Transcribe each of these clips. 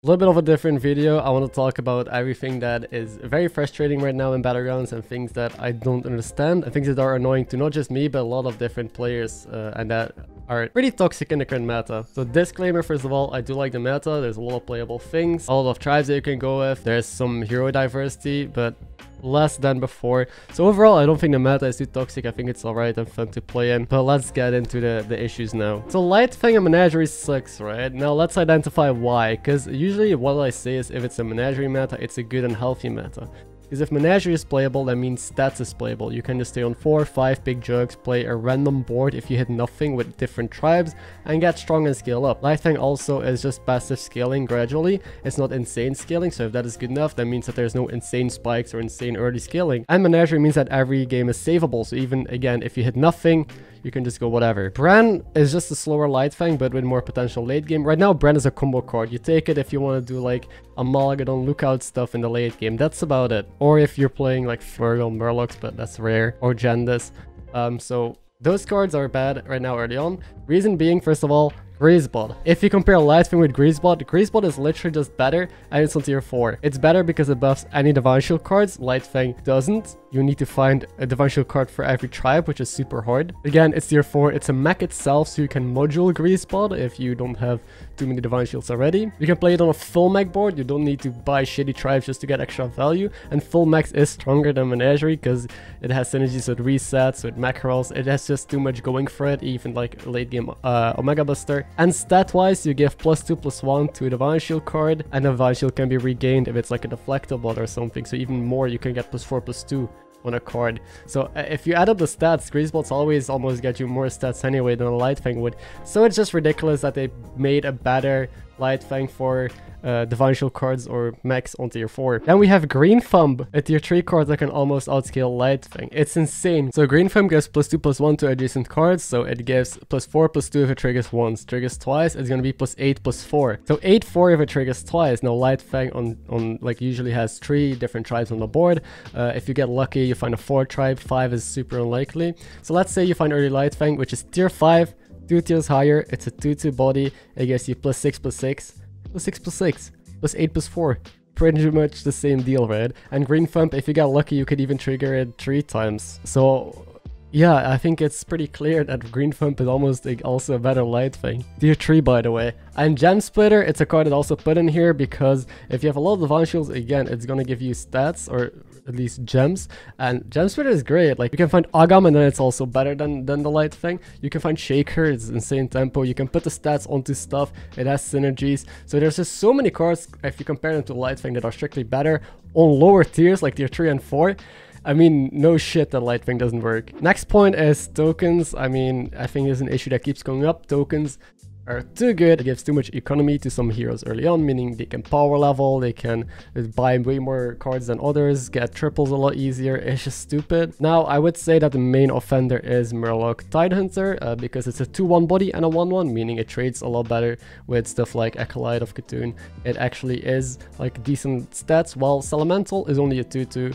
A little bit of a different video. I want to talk about everything that is very frustrating right now in Battlegrounds and things that I don't understand and things that are annoying to not just me but a lot of different players and that are pretty toxic in the current meta. So disclaimer, first of all, I do like the meta. There's a lot of playable things, a lot of tribes that you can go with. There's some hero diversity, but less than before. So overall, I don't think the meta is too toxic. I think it's alright and fun to play in. But let's get into the issues now. So Light Fang and Menagerie sucks, right? Now let's identify why. Because usually what I say is if it's a Menagerie meta, it's a good and healthy meta. Because if Menagerie is playable, that means Stats is playable. You can just stay on 4 or 5 big jugs, play a random board if you hit nothing with different tribes, and get strong and scale up. Light Fang also is just passive scaling gradually. It's not insane scaling, so if that is good enough, that means that there's no insane spikes or insane early scaling. And Menagerie means that every game is savable, so even, again, if you hit nothing, you can just go whatever. Bran is just a slower Light Fang, but with more potential late game. Right now, Bran is a combo card. You take it if you want to do like a mulligan on lookout stuff in the late game. That's about it. Or if you're playing like Flurgle Murlocs, but that's rare. Or Jandis. So those cards are bad right now early on. Reason being, first of all, Greasebot. If you compare Light Fang with Greasebot, Greasebot is literally just better and it's on tier 4. It's better because it buffs any Divine Shield cards. Light Fang doesn't. You need to find a Divine Shield card for every tribe, which is super hard. Again, it's tier 4. It's a mech itself, so you can module Greasebot if you don't have too many Divine Shields already. You can play it on a full mech board. You don't need to buy shitty tribes just to get extra value. And full mechs is stronger than Menagerie because it has synergies with resets, with mech rolls. It has just too much going for it, even like late game Omega Buster. And stat-wise, you give +2/+1 to a Divine Shield card, and the Divine Shield can be regained if it's like a Deflectable or something. So even more, you can get +4/+2 on a card. So if you add up the stats, Greasebots always almost get you more stats anyway than a Light Fang would. So it's just ridiculous that they made a better Light Fang for Divine Shield cards or mechs on tier 4. Then we have Green Thumb, a tier 3 card that can almost outscale Light Fang. It's insane. So Green Thumb gives +2/+1 to adjacent cards, so it gives +4/+2 if it triggers once. Triggers twice, it's gonna be +8/+4. So 8/4 if it triggers twice. Now Light Fang on like usually has 3 different tribes on the board. If you get lucky, you find a 4th tribe. 5 is super unlikely. So let's say you find early Light Fang, which is tier 5, 2 tiers higher. It's a 2/2 body. It gives you +6/+6. +6/+6, +8/+4, pretty much the same deal, right? And Green Thumb, if you get lucky, you could even trigger it 3 times. So yeah, I think it's pretty clear that Green Thumb is almost like also a better Light Fang. Tier 3, by the way. And Gem Splitter, it's a card that also put in here because if you have a lot of Divine Shields, again, it's gonna give you stats or at least gems. And Gem Splitter is great. Like you can find Agam and then it's also better than the Light Fang. You can find Shaker, it's insane tempo. You can put the stats onto stuff. It has synergies. So there's just so many cards if you compare them to Light Fang that are strictly better on lower tiers like tier 3 and 4. I mean, no shit that Light Fang doesn't work. Next point is tokens. I mean, I think there's an issue that keeps going up. Tokens are too good. It gives too much economy to some heroes early on, meaning they can power level, they can buy way more cards than others, get triples a lot easier. It's just stupid. Now, I would say that the main offender is Murloc Tidehunter because it's a 2/1 body and a 1/1, meaning it trades a lot better with stuff like Acolyte of Cthulhu. It actually is like decent stats, while Selemental is only a 2/2.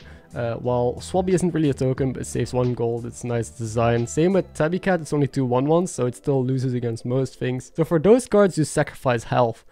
While Swabby isn't really a token, but it saves 1 gold, it's nice design. Same with Tabby Cat, it's only 2 1/1s, so it still loses against most things. So for those cards, you sacrifice health.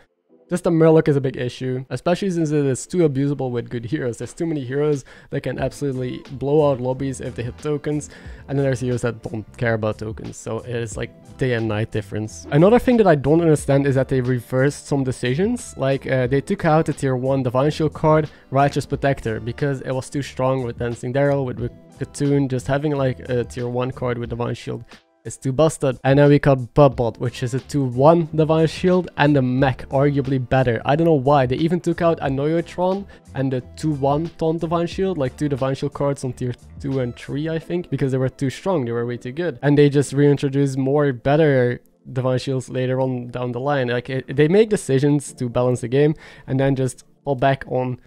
Just the Murloc is a big issue, especially since it is too abusable with good heroes. There's too many heroes that can absolutely blow out lobbies if they hit tokens, and then there's heroes that don't care about tokens, so it is like day and night difference. Another thing that I don't understand is that they reversed some decisions. Like they took out the tier 1 Divine Shield card, Righteous Protector, because it was too strong with Dancing Daryl, with Cthulhu. Just having like a tier 1 card with Divine Shield is too busted. And then we got Bubbot, which is a 2/1 Divine Shield and the mech, arguably better. I don't know why. They even took out Anoyotron and the 2/1 Taunt Divine Shield, like 2 Divine Shield cards on tier 2 and 3, I think, because they were too strong. They were way too good. And they just reintroduced more better Divine Shields later on down the line. Like they make decisions to balance the game and then just fall back on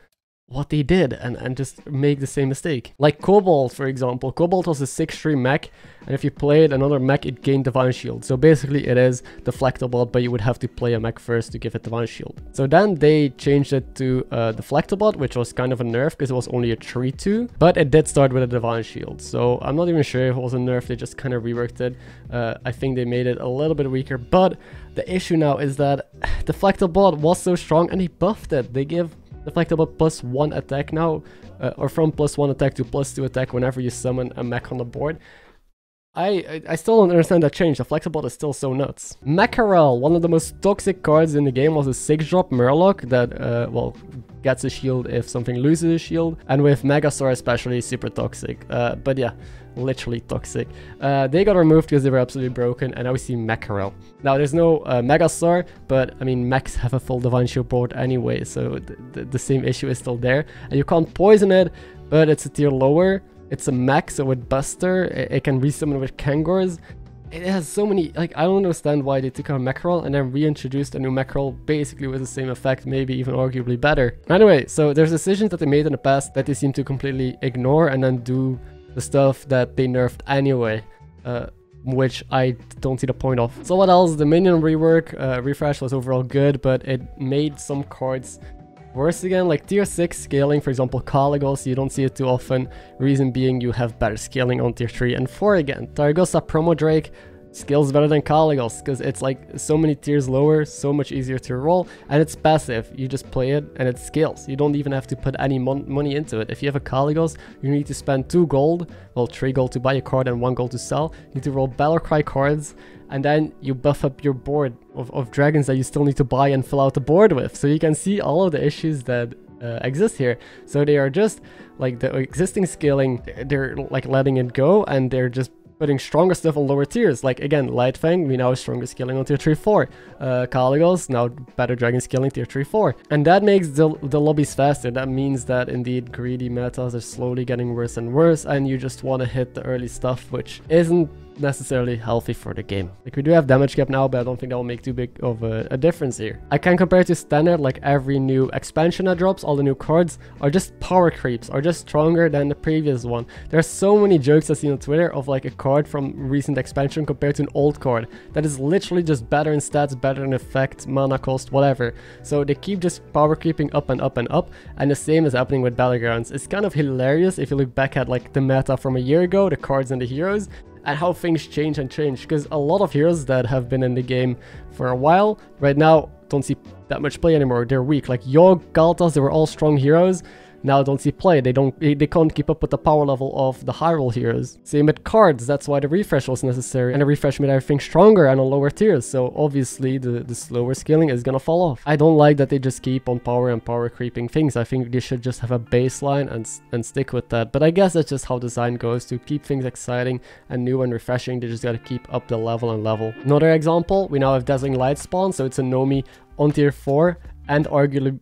what they did and just make the same mistake. Like Cobalt, for example. Cobalt was a 6-3 mech, and if you played another mech, it gained Divine Shield. So basically it is Deflectobot, but you would have to play a mech first to give it Divine Shield. So then they changed it to Deflectobot, which was kind of a nerf because it was only a 3-2, but it did start with a Divine Shield. So I'm not even sure if it was a nerf, they just kind of reworked it. I think they made it a little bit weaker, but the issue now is that Deflectobot was so strong and they buffed it. They give Deflectobot +1 attack now, or from +1 attack to +2 attack whenever you summon a mech on the board. I still don't understand that change. Deflectobot is still so nuts. Mackerel, one of the most toxic cards in the game, was a 6-drop Murloc that, well, gets a shield if something loses a shield. And with Megasaur especially, super toxic. But yeah, literally toxic. They got removed because they were absolutely broken, and now we see Mackerel. Now there's no Megasaur, but I mean mechs have a full Divine Shield board anyway, so the same issue is still there. And you can't poison it, but it's a tier lower. It's a mech, so with Buster, it can resummon with Kangors. It has so many, like, I don't understand why they took out Mackerel and then reintroduced a new Mackerel basically with the same effect, maybe even arguably better. Anyway, so there's decisions that they made in the past that they seem to completely ignore and then do the stuff that they nerfed anyway, which I don't see the point of. So what else? The Minion Rework refresh was overall good, but it made some cards worse again, like tier 6 scaling, for example Caligos, you don't see it too often. Reason being you have better scaling on tier 3 and 4 again. Targosa Promo Drake scales better than Caligos because it's like so many tiers lower, so much easier to roll, and it's passive. You just play it and it scales. You don't even have to put any money into it. If you have a Caligos, you need to spend 2 gold, well 3 gold to buy a card and 1 gold to sell. You need to roll Battlecry cards, and then you buff up your board of dragons that you still need to buy and fill out the board with. So you can see all of the issues that exist here. So they are just like the existing scaling, they're like letting it go, and they're just putting stronger stuff on lower tiers. Like again, Lightfang, we now have stronger scaling on tier 3-4. Caligos, now better dragon scaling tier 3-4. And that makes the lobbies faster. That means that indeed greedy metas are slowly getting worse and worse, and you just want to hit the early stuff, which isn't necessarily healthy for the game. Like we do have damage cap now, but I don't think that will make too big of a difference here. I can compare to standard, like every new expansion that drops, all the new cards are just power creeps, are just stronger than the previous one. There's so many jokes I've seen on Twitter of like a card from recent expansion compared to an old card that is literally just better in stats, better in effect, mana cost, whatever. So they keep just power creeping up and up and up, and the same is happening with Battlegrounds. It's kind of hilarious if you look back at like the meta from a year ago, the cards and the heroes, and how things change and change, because a lot of heroes that have been in the game for a while right now don't see that much play anymore. They're weak. Like Yogg, Galtas, they were all strong heroes, now don't see play. They can't keep up with the power level of the high roll heroes. Same with cards, that's why the refresh was necessary, and the refresh made everything stronger and on lower tiers, so obviously the slower scaling is gonna fall off. I don't like that they just keep on power and power creeping things. I think they should just have a baseline and stick with that, but I guess that's just how design goes. To keep things exciting and new and refreshing, they just gotta keep up the level and level. Another example, we now have Dazzling Light spawn, so it's a Nomi on tier 4, and arguably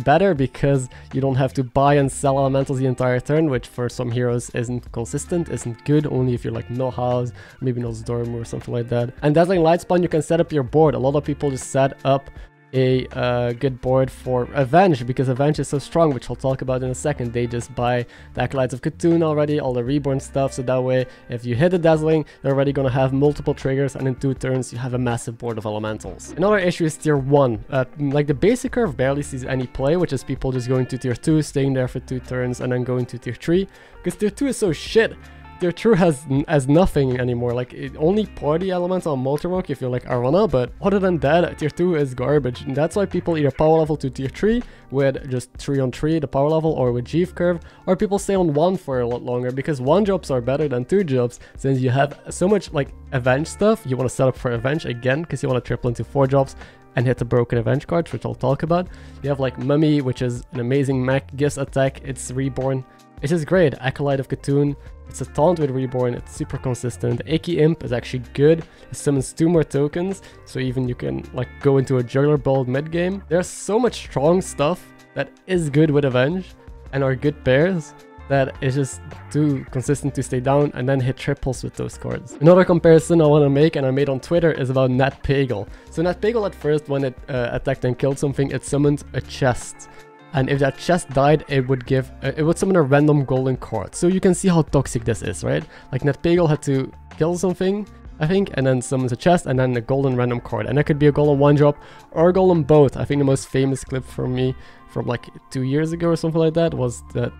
better because you don't have to buy and sell elementals the entire turn, which for some heroes isn't consistent, isn't good, only if you're like Millhouse, maybe Nosdorm or something like that. And Dazzling Light spawn, you can set up your board. A lot of people just set up a good board for Avenge because Avenge is so strong, which I'll talk about in a second. They just buy the Acolytes of Cthulhu already, all the Reborn stuff, so that way if you hit a Dazzling, you're already gonna have multiple triggers, and in 2 turns you have a massive board of elementals. Another issue is tier 1. Like the basic curve barely sees any play, which is people just going to tier 2, staying there for 2 turns, and then going to tier 3, because tier 2 is so shit. Tier 2 has nothing anymore. Like it only party elements on Multirock if you're like Arana, but other than that, tier 2 is garbage. And that's why people either power level to tier 3 with just 3 on 3 the power level, or with Jeeve curve, or people stay on 1 for a lot longer, because 1 jobs are better than 2 jobs, since you have so much like Avenge stuff. You want to set up for Avenge again because you want to triple into 4 jobs and hit the broken Avenge cards, which I'll talk about. You have like Mummy, which is an amazing mech, gives attack, it's Reborn. It's just great. Acolyte of Cthulhu, it's a taunt with Reborn, it's super consistent. Icky Imp is actually good, it summons 2 more tokens, so even you can like go into a juggler build mid game. There's so much strong stuff that is good with Avenge and are good pairs that is just too consistent to stay down and then hit triples with those cards. Another comparison I want to make, and I made on Twitter, is about Nat Pagel. So Nat Pagel at first, when it attacked and killed something, it summoned a chest. and if that chest died, it would summon a random golden card. So you can see how toxic this is, right? Like NetPegel had to kill something, I think, and then summons a chest and then a golden random card, and that could be a golden one drop or a golden both. I think the most famous clip from me from like 2 years ago or something like that was that.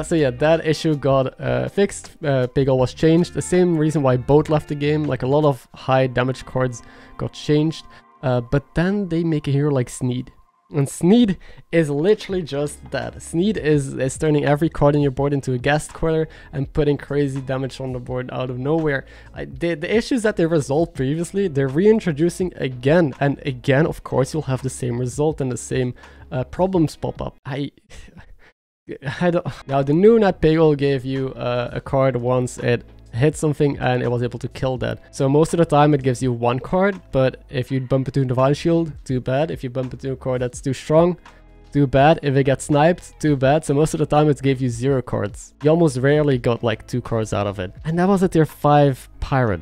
So yeah, that issue got fixed. Pegel was changed. The same reason why both left the game. Like a lot of high damage cards got changed. But then they make a hero like Sneed. And Sneed is literally just that. Sneed is turning every card in your board into a guest quarter and putting crazy damage on the board out of nowhere. The issues that they resolved previously, they're reintroducing again. And again, of course, you'll have the same result and the same problems pop up. Now the new NetPegel gave you a card once it hit something and it was able to kill that. So most of the time it gives you one card, but if you bump into Divine Shield, too bad. If you bump into a card that's too strong, too bad. If it gets sniped, too bad. So most of the time it gave you 0 cards. You almost rarely got like 2 cards out of it. And that was a tier 5 pirate.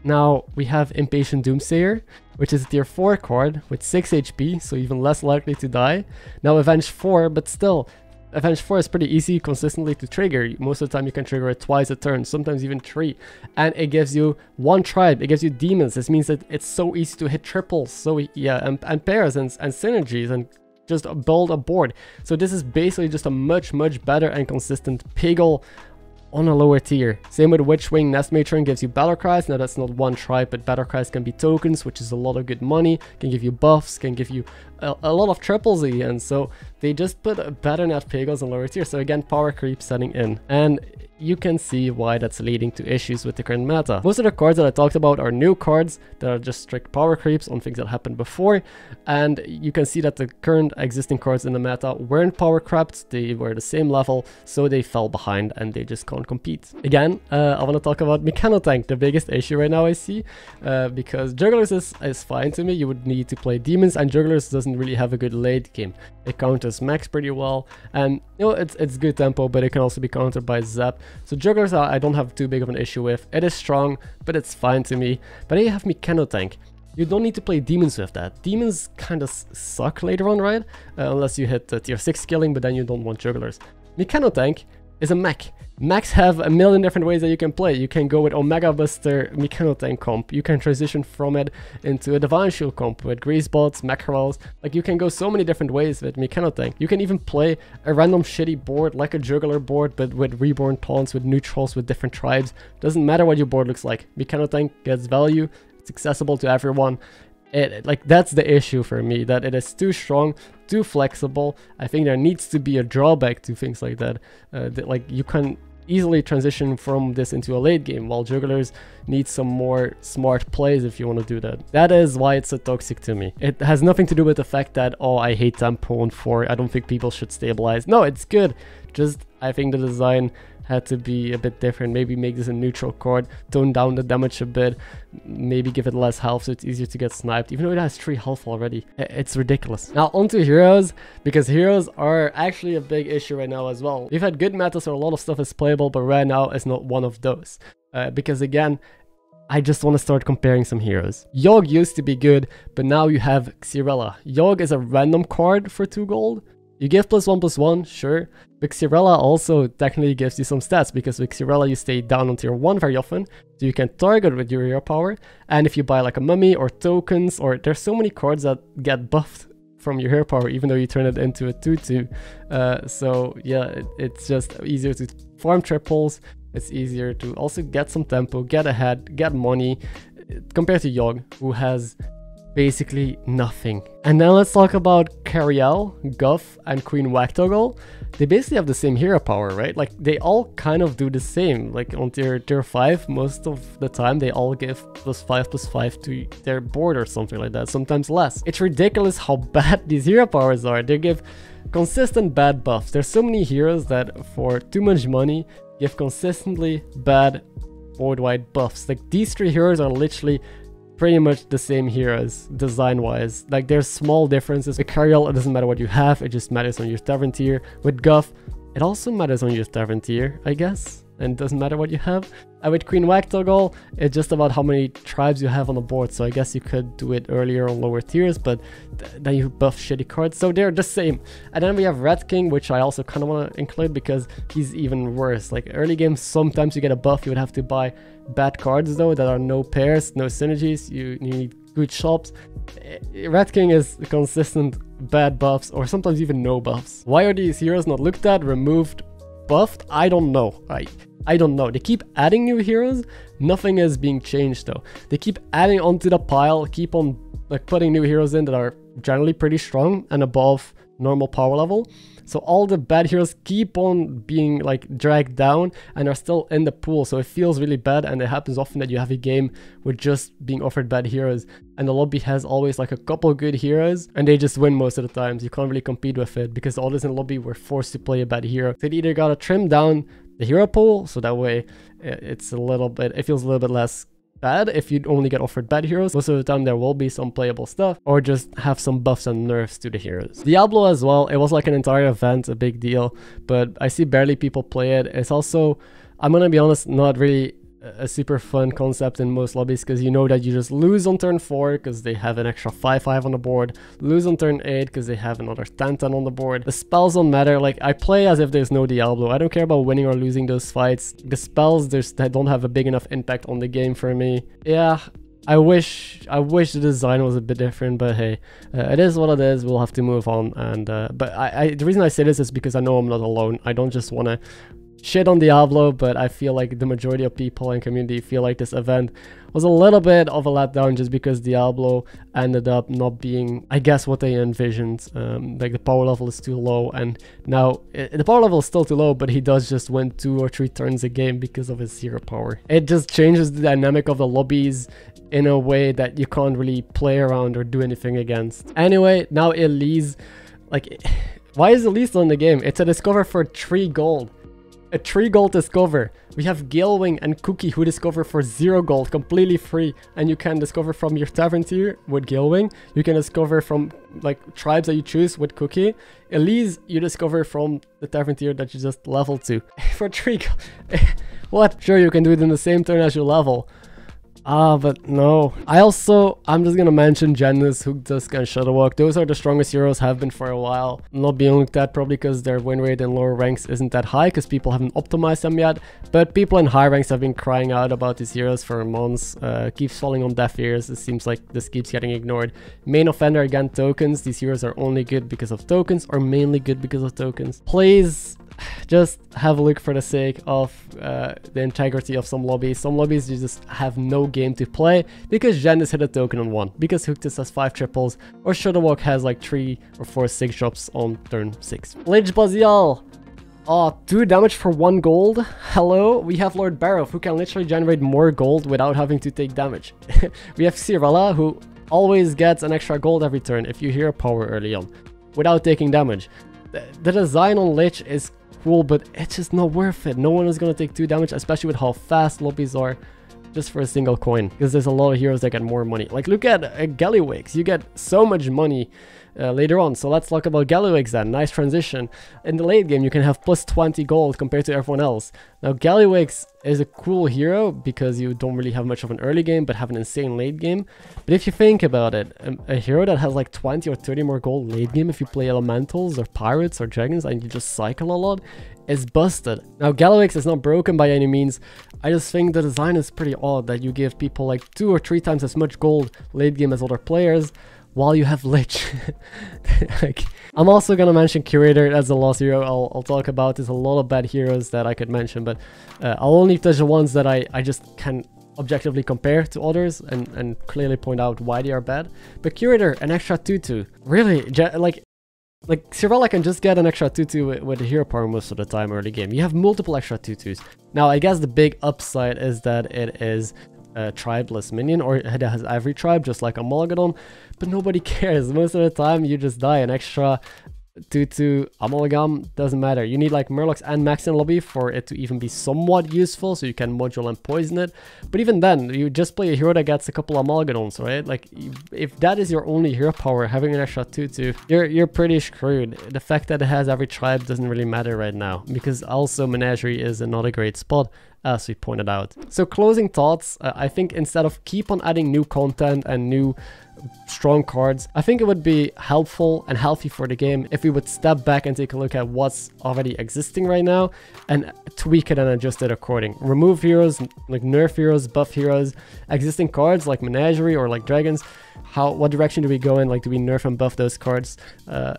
Now we have Impatient Doomsayer, which is a tier 4 card with 6 HP, so even less likely to die. Now Avenge 4, but still, Avenge 4 is pretty easy consistently to trigger. Most of the time you can trigger it twice a turn, sometimes even 3. And it gives you 1 tribe, it gives you demons. This means that it's so easy to hit triples, so yeah, and pairs and synergies and just build a board. So this is basically just a much better and consistent Pegel on a lower tier. Same with Witchwing. Nest Matron gives you battle cries. Now that's not 1 tribe, but battle cries can be tokens, which is a lot of good money, can give you buffs, can give you a lot of triples again. So they just put better NetPegels on lower tier. So again, power creep setting in. And you can see why that's leading to issues with the current meta. Most of the cards that I talked about are new cards that are just strict power creeps on things that happened before, and you can see that the current existing cards in the meta weren't power crept, they were the same level, so they fell behind and they just can't compete. Again, I want to talk about Mechanotank, the biggest issue right now I see, because Jugglers is fine to me. You would need to play Demons, and Jugglers doesn't really have a good late game. It counters Max pretty well, and you know, it's good tempo, but it can also be countered by Zap. So Jugglers I don't have too big of an issue with. It is strong, but it's fine to me. But then you have Mechanotank. You don't need to play Demons with that. Demons kind of suck later on, right? Unless you hit tier 6 skilling, but then you don't want Jugglers. Mechanotank is a mech. Mechs have a million different ways that you can play. You can go with Omega Buster Mechanotank comp. You can transition from it into a Divine Shield comp with Greasebots, Mackerels. Like, you can go so many different ways with Mechanotank. You can even play a random shitty board like a Juggler board, but with Reborn Taunts, with neutrals, with different tribes. Doesn't matter what your board looks like. Mechanotank gets value. It's accessible to everyone. Like, that's the issue for me, that it is too strong, too flexible. I think there needs to be a drawback to things like that. Like, you can easily transition from this into a late game, while Jugglers need some more smart plays if you want to do that. That is why it's so toxic to me. It has nothing to do with the fact that, oh, I hate tempo on 4, I don't think people should stabilize. No, it's good. Just, I think the design had to be a bit different. Maybe make this a neutral card, tone down the damage a bit, maybe give it less health so it's easier to get sniped, even though it has 3 health already. It's ridiculous. Now onto heroes, because heroes are actually a big issue right now as well. We've had good metas where a lot of stuff is playable, but right now it's not one of those. Because again, I just want to start comparing some heroes. Yogg used to be good, but now you have Xyrella. Yogg is a random card for 2 gold. You give +1/+1, sure, but Xyrella also technically gives you some stats, because with Xyrella you stay down on tier 1 very often, so you can target with your hero power, and if you buy like a mummy or tokens, or there's so many cards that get buffed from your hero power even though you turn it into a 2/2. So yeah, it's just easier to farm triples, it's easier to also get some tempo, get ahead, get money, compared to Yogg, who has basically nothing. And then let's talk about Cariel, Guff, and Queen Whack-Toggle. They basically have the same hero power, right? Like, they all kind of do the same. Like, on tier 5, most of the time, they all give +5/+5 to their board or something like that, sometimes less. It's ridiculous how bad these hero powers are. They give consistent bad buffs. There's so many heroes that, for too much money, give consistently bad board-wide buffs. Like, these 3 heroes are literally pretty much the same heroes design-wise. Like, there's small differences. With Cariel, it doesn't matter what you have, it just matters on your tavern tier. With Guff, it also matters on your tavern tier, I guess, and it doesn't matter what you have. And with Queen Whack-Toggle, it's just about how many tribes you have on the board, so I guess you could do it earlier on lower tiers, but then you buff shitty cards, so they're the same. And then we have Red King, which I also kind of want to include because he's even worse. Like, early game, sometimes you get a buff, you would have to buy bad cards though that are no pairs, no synergies, you need good shops. Red King is consistent bad buffs, or sometimes even no buffs. Why are these heroes not looked at, removed, buffed? I don't know. I don't know. They keep adding new heroes. Nothing is being changed though. They keep adding onto the pile, keep on like putting new heroes in that are generally pretty strong and above normal power level. So all the bad heroes keep on being like dragged down and are still in the pool. So it feels really bad, and it happens often that you have a game with just being offered bad heroes and the lobby has always like a couple good heroes and they just win most of the times. You can't really compete with it because the others in the lobby were forced to play a bad hero. So they either gotta trim down the hero pool so that way it feels a little bit less bad if you only get offered bad heroes. Most of the time there will be some playable stuff, or just have some buffs and nerfs to the heroes. Diablo as well, it was like an entire event, a big deal, but I see barely people play it. It's also, I'm gonna be honest, not really a super fun concept in most lobbies, because you know that you just lose on turn 4 because they have an extra 5/5 on the board, lose on turn 8 because they have another 10/10 on the board. The spells don't matter. Like, I play as if there's no Diablo. I don't care about winning or losing those fights. The spells, they don't have a big enough impact on the game for me. Yeah, I wish the design was a bit different, but hey, it is what it is. We'll have to move on. And but the reason I say this is because I know I'm not alone. I don't just want to shit on Diablo, but I feel like the majority of people and community feel like this event was a little bit of a letdown just because Diablo ended up not being, I guess, what they envisioned. Like, the power level is too low, and now the power level is still too low, but he does just win 2 or 3 turns a game because of his hero power. It just changes the dynamic of the lobbies in a way that you can't really play around or do anything against. Anyway, now Elise, like, why is Elise still in the game? It's a discover for 3 gold. A 3 gold discover. We have Galewing and Cookie who discover for 0 gold, completely free, and you can discover from your tavern tier with Galewing. You can discover from like tribes that you choose with Cookie. Elise, you discover from the tavern tier that you just level to for 3 gold. What? Sure, you can do it in the same turn as your level. But no. I'm just gonna mention Janus, Hookdusk, and Shadowwalk. Those are the strongest heroes, have been for a while. Not being looked at probably because their win rate in lower ranks isn't that high because people haven't optimized them yet. But people in high ranks have been crying out about these heroes for months. Keeps falling on deaf ears. It seems like this keeps getting ignored. Main offender again, tokens. These heroes are only good because of tokens, or mainly good because of tokens. Please just have a look for the sake of the integrity of some lobbies. Some lobbies you just have no game to play because Janus hit a token on 1, because Hookdusk has 5 triples, or Shadowwalk has like 3 or 4 6 drops on turn 6. Lich Bazial. Oh, 2 damage for 1 gold. Hello, we have Lord Barrow who can literally generate more gold without having to take damage. We have Cirilla who always gets an extra gold every turn if you hear power early on without taking damage. The design on Lich is cool, but it's just not worth it. No one is going to take 2 damage, especially with how fast lobbies are, just for a single coin, because there's a lot of heroes that get more money. Like, look at Gallywix. You get so much money later on. So let's talk about Gallywix then. Nice transition. In the late game, you can have plus 20 gold compared to everyone else. Now, Gallywix is a cool hero because you don't really have much of an early game, but have an insane late game. But if you think about it, a hero that has like 20 or 30 more gold late game, if you play elementals or pirates or dragons and you just cycle a lot, is busted. Now, Gallywix is not broken by any means. I just think the design is pretty odd that you give people like 2 or 3 times as much gold late game as other players, while you have Lich. Like, I'm also gonna mention Curator as the last hero I'll talk about. There's a lot of bad heroes that I could mention, but I'll only touch the ones that I just can objectively compare to others and clearly point out why they are bad. But Curator, an extra 2/2. Really, like Cirilla can just get an extra 2/2 with the hero power most of the time early game. You have multiple extra 2/2s. Now, I guess the big upside is that it is a tribeless minion, or it has every tribe, just like a Mulligadon, but nobody cares. Most of the time you just die an extra 2/2 amalgam, doesn't matter. You need like Murlocs and Max in lobby for it to even be somewhat useful, so you can module and poison it. But even then, you just play a hero that gets a couple amalgadons, right? Like, if that is your only hero power, having an extra 2/2, you're pretty screwed. The fact that it has every tribe doesn't really matter right now, because also Menagerie is not a great spot, as we pointed out. So closing thoughts, I think instead of keep on adding new content and new strong cards, I think it would be helpful and healthy for the game if we would step back and take a look at what's already existing right now and tweak it and adjust it according. Remove heroes, like nerf heroes, buff heroes, existing cards like Menagerie or like dragons. What direction do we go in? Like, do we nerf and buff those cards?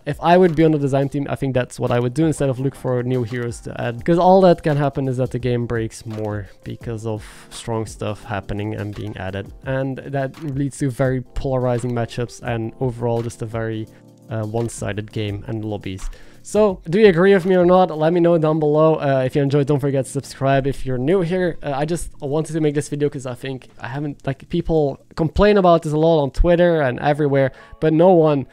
If I would be on the design team, I think that's what I would do instead of look for new heroes to add. Because all that can happen is that the game breaks more because of strong stuff happening and being added. And that leads to very polarizing matchups and overall just a very one-sided game and lobbies. So, do you agree with me or not? Let me know down below. If you enjoyed, don't forget to subscribe if you're new here. I just wanted to make this video because I think I haven't, like, people complain about this a lot on Twitter and everywhere, but no one,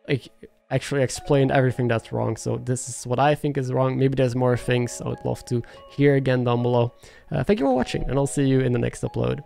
like, actually explained everything that's wrong. So this is what I think is wrong. Maybe there's more things I would love to hear again down below. Thank you for watching, and I'll see you in the next upload.